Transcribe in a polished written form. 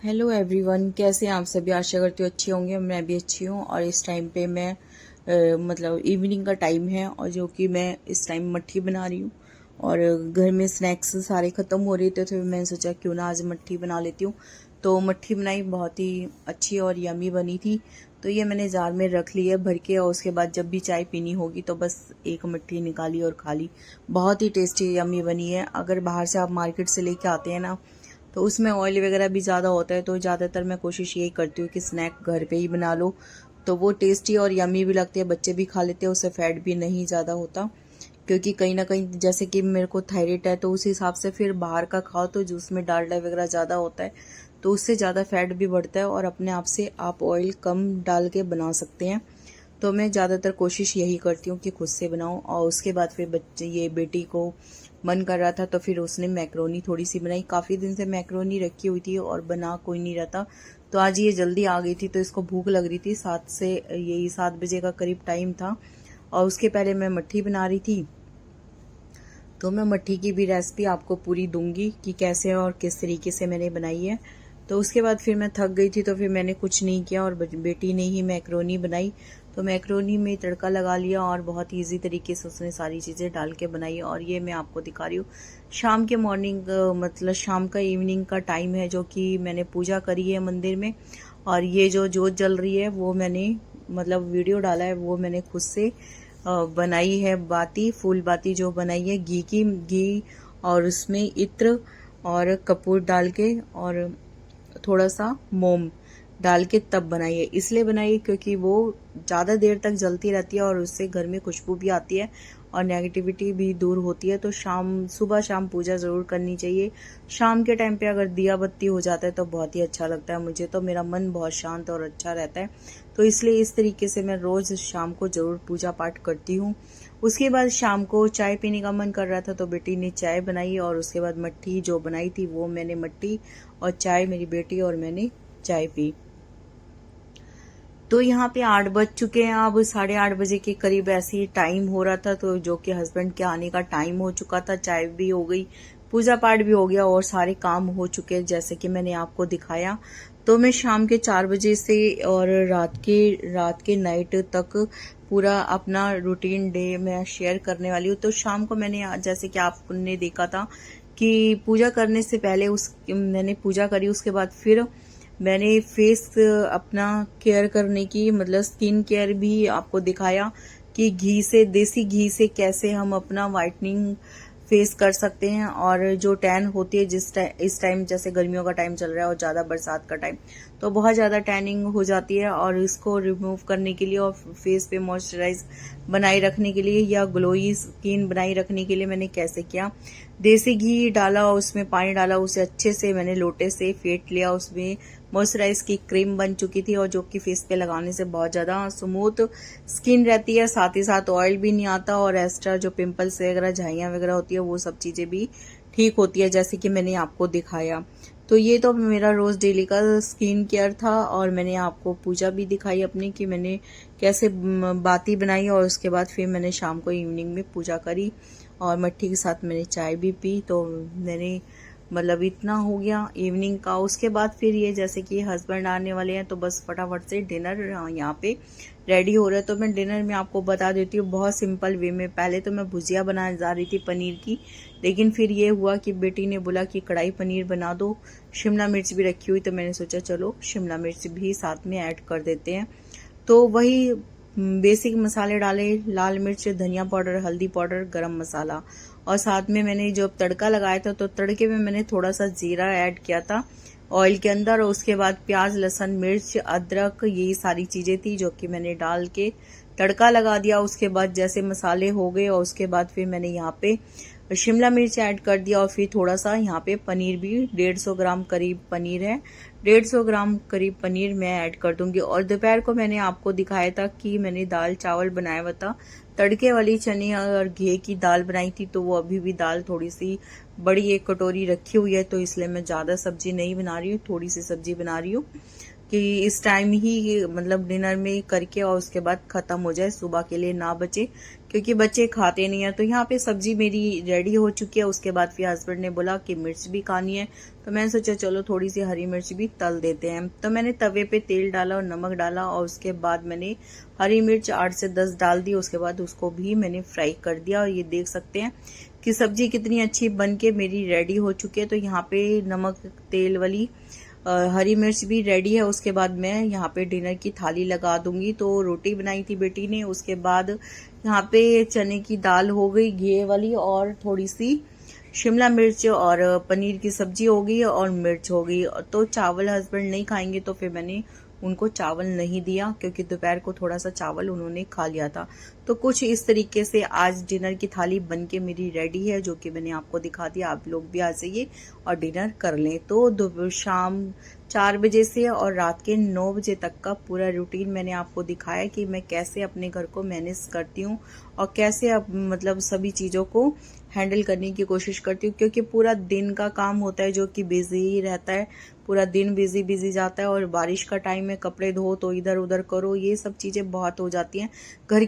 Hello everyone, कैसे हैं आप सभी। आशा करती हूँ अच्छे होंगे। मैं भी अच्छी हूँ। और इस टाइम पे मैं मतलब इवनिंग का टाइम है और जो कि मैं इस टाइम मट्ठी बना रही हूँ। और घर में स्नैक्स सारे ख़त्म हो रहे थे तो मैंने सोचा क्यों ना आज मट्ठी बना लेती हूँ। तो मट्ठी बनाई, बहुत ही अच्छी और यमी बनी थी। तो ये मैंने जार में रख ली है भर के, और उसके बाद जब भी चाय पीनी होगी तो बस एक मट्ठी निकाली और खा ली। बहुत ही टेस्टी यमी बनी है। अगर बाहर से आप मार्केट से लेके आते हैं ना तो उसमें ऑयल वगैरह भी ज़्यादा होता है, तो ज़्यादातर मैं कोशिश यही करती हूँ कि स्नैक घर पे ही बना लो, तो वो टेस्टी और यमी भी लगती है। बच्चे भी खा लेते हैं, उससे फैट भी नहीं ज़्यादा होता। क्योंकि कहीं ना कहीं जैसे कि मेरे को थायराइड है, तो उस हिसाब से फिर बाहर का खाओ तो जो उसमें डालडा वगैरह ज़्यादा होता है तो उससे ज़्यादा फैट भी बढ़ता है, और अपने आप से आप ऑयल कम डाल के बना सकते हैं। तो मैं ज़्यादातर कोशिश यही करती हूँ कि खुद से बनाऊँ। और उसके बाद फिर बच्चे, ये बेटी को मन कर रहा था तो फिर उसने मैक्रोनी थोड़ी सी बनाई। काफ़ी दिन से मैक्रोनी रखी हुई थी और बना कोई नहीं रहता, तो आज ये जल्दी आ गई थी तो इसको भूख लग रही थी। 7 बजे का करीब टाइम था और उसके पहले मैं मट्ठी बना रही थी। तो मैं मट्ठी की भी रेसिपी आपको पूरी दूंगी कि कैसे और किस तरीके से मैंने बनाई है। तो उसके बाद फिर मैं थक गई थी तो फिर मैंने कुछ नहीं किया और बेटी ने ही मैक्रोनी बनाई। तो मैक्रोनी में तड़का लगा लिया और बहुत इजी तरीके से उसने सारी चीज़ें डाल के बनाई। और ये मैं आपको दिखा रही हूँ शाम के मॉर्निंग, मतलब शाम का इवनिंग का टाइम है, जो कि मैंने पूजा करी है मंदिर में। और ये जो जोत जल रही है वो मैंने मतलब वीडियो डाला है, वो मैंने खुद से बनाई है। बाती, फूल बाती जो बनाई है घी और उसमें इत्र और कपूर डाल के और थोड़ा सा मोम डाल के तब बनाई है। इसलिए बनाई है क्योंकि वो ज़्यादा देर तक जलती रहती है और उससे घर में खुशबू भी आती है और नेगेटिविटी भी दूर होती है। तो सुबह शाम पूजा ज़रूर करनी चाहिए। शाम के टाइम पे अगर दिया बत्ती हो जाता है तो बहुत ही अच्छा लगता है मुझे, तो मेरा मन बहुत शांत और अच्छा रहता है। तो इसलिए इस तरीके से मैं रोज़ शाम को ज़रूर पूजा पाठ करती हूँ। उसके बाद शाम को चाय पीने का मन कर रहा था तो बेटी ने चाय बनाई, और उसके बाद मट्ठी जो बनाई थी वो मैंने मट्ठी और चाय, मेरी बेटी और मैंने चाय पी। तो यहाँ पे 8 बज चुके हैं, अब 8:30 बजे के करीब ऐसे ही टाइम हो रहा था, तो जो कि हस्बैंड के आने का टाइम हो चुका था। चाय भी हो गई, पूजा पाठ भी हो गया और सारे काम हो चुके जैसे कि मैंने आपको दिखाया। तो मैं शाम के 4 बजे से और रात के नाइट तक पूरा अपना रूटीन डे मैं शेयर करने वाली हूँ। तो शाम को मैंने, जैसे कि आपने देखा था कि पूजा करने से पहले मैंने पूजा करी, उसके बाद फिर मैंने फेस अपना केयर करने की, मतलब स्किन केयर भी आपको दिखाया कि घी से, देसी घी से कैसे हम अपना वाइटनिंग फेस कर सकते हैं। और जो टैन होती है इस टाइम जैसे गर्मियों का टाइम चल रहा है और ज़्यादा बरसात का टाइम, तो बहुत ज़्यादा टैनिंग हो जाती है, और इसको रिमूव करने के लिए और फेस पे मॉइस्चराइज बनाए रखने के लिए या ग्लोई स्किन बनाए रखने के लिए मैंने कैसे किया, देसी घी डाला और उसमें पानी डाला, उसे अच्छे से मैंने लोटे से फेंट लिया। उसमें मॉइस्चराइज की क्रीम बन चुकी थी और जो कि फेस पे लगाने से बहुत ज़्यादा स्मूथ स्किन रहती है, साथ ही साथ ऑयल भी नहीं आता और एक्स्ट्रा जो पिंपल्स वगैरह, झाइयाँ वगैरह होती है वो सब चीज़ें भी ठीक होती है, जैसे कि मैंने आपको दिखाया। तो ये तो मेरा रोज़ डेली का स्किन केयर था। और मैंने आपको पूजा भी दिखाई अपनी कि मैंने कैसे बाती बनाई, और उसके बाद फिर मैंने शाम को इवनिंग में पूजा करी और मट्ठी के साथ मैंने चाय भी पी। तो मैंने मतलब इतना हो गया इवनिंग का। उसके बाद फिर ये जैसे कि हस्बैंड आने वाले हैं तो बस फटाफट से डिनर यहाँ पे रेडी हो रहा है। तो मैं डिनर में आपको बता देती हूँ बहुत सिंपल वे में। पहले तो मैं भुजिया बनाने जा रही थी पनीर की, लेकिन फिर ये हुआ कि बेटी ने बोला कि कढ़ाई पनीर बना दो, शिमला मिर्च भी रखी हुई, तो मैंने सोचा चलो शिमला मिर्च भी साथ में ऐड कर देते हैं। तो वही बेसिक मसाले डाले, लाल मिर्च, धनिया पाउडर, हल्दी पाउडर, गरम मसाला, और साथ में मैंने जो तड़का लगाया था तो तड़के में मैंने थोड़ा सा जीरा ऐड किया था ऑयल के अंदर, और उसके बाद प्याज, लहसुन, मिर्च, अदरक, यही सारी चीजें थी जो कि मैंने डाल के तड़का लगा दिया। उसके बाद जैसे मसाले हो गए और उसके बाद फिर मैंने यहाँ पे शिमला मिर्च ऐड कर दिया, और फिर थोड़ा सा यहाँ पे पनीर भी, 150 ग्राम करीब पनीर है, 150 ग्राम करीब पनीर मैं ऐड कर दूंगी। और दोपहर को मैंने आपको दिखाया था कि मैंने दाल चावल बनाया हुआ था, तड़के वाली चने और घी की दाल बनाई थी, तो वो अभी भी दाल थोड़ी सी बड़ी एक कटोरी रखी हुई है, तो इसलिए मैं ज़्यादा सब्जी नहीं बना रही हूँ, थोड़ी सी सब्जी बना रही हूँ कि इस टाइम ही मतलब डिनर में करके और उसके बाद खत्म हो जाए, सुबह के लिए ना बचे, क्योंकि बच्चे खाते नहीं है। तो यहाँ पे सब्जी मेरी रेडी हो चुकी है। उसके बाद फिर हस्बैंड ने बोला कि मिर्च भी खानी है, तो मैंने सोचा चलो थोड़ी सी हरी मिर्च भी तल देते हैं। तो मैंने तवे पे तेल डाला और नमक डाला और उसके बाद मैंने हरी मिर्च 8 से 10 डाल दी। उसके बाद उसको भी मैंने फ्राई कर दिया और ये देख सकते हैं कि सब्जी कितनी अच्छी बन के मेरी रेडी हो चुकी है। तो यहाँ पे नमक तेल वाली हरी मिर्च भी रेडी है। उसके बाद मैं यहाँ पे डिनर की थाली लगा दूंगी। तो रोटी बनाई थी बेटी ने, उसके बाद यहाँ पे चने की दाल हो गई घी वाली, और थोड़ी सी शिमला मिर्च और पनीर की सब्जी हो गई और मिर्च हो गई। तो चावल हस्बैंड नहीं खाएंगे तो फिर मैंने उनको चावल नहीं दिया, क्योंकि दोपहर को थोड़ा सा चावल उन्होंने खा लिया था। तो कुछ इस तरीके से आज डिनर की थाली बनके मेरी रेडी है, जो कि मैंने आपको दिखा दिया। आप लोग भी आ जाइए और डिनर कर लें। तो शाम 4 बजे से और रात के 9 बजे तक का पूरा रूटीन मैंने आपको दिखाया कि मैं कैसे अपने घर को मैनेज करती हूँ और कैसे अब मतलब सभी चीज़ों को हैंडल करने की कोशिश करती हूँ, क्योंकि पूरा दिन का काम होता है जो कि बिजी ही रहता है। पूरा दिन बिजी बिजी जाता है और बारिश का टाइम है, कपड़े धो तो इधर उधर करो, ये सब चीज़ें बहुत हो जाती हैं। घर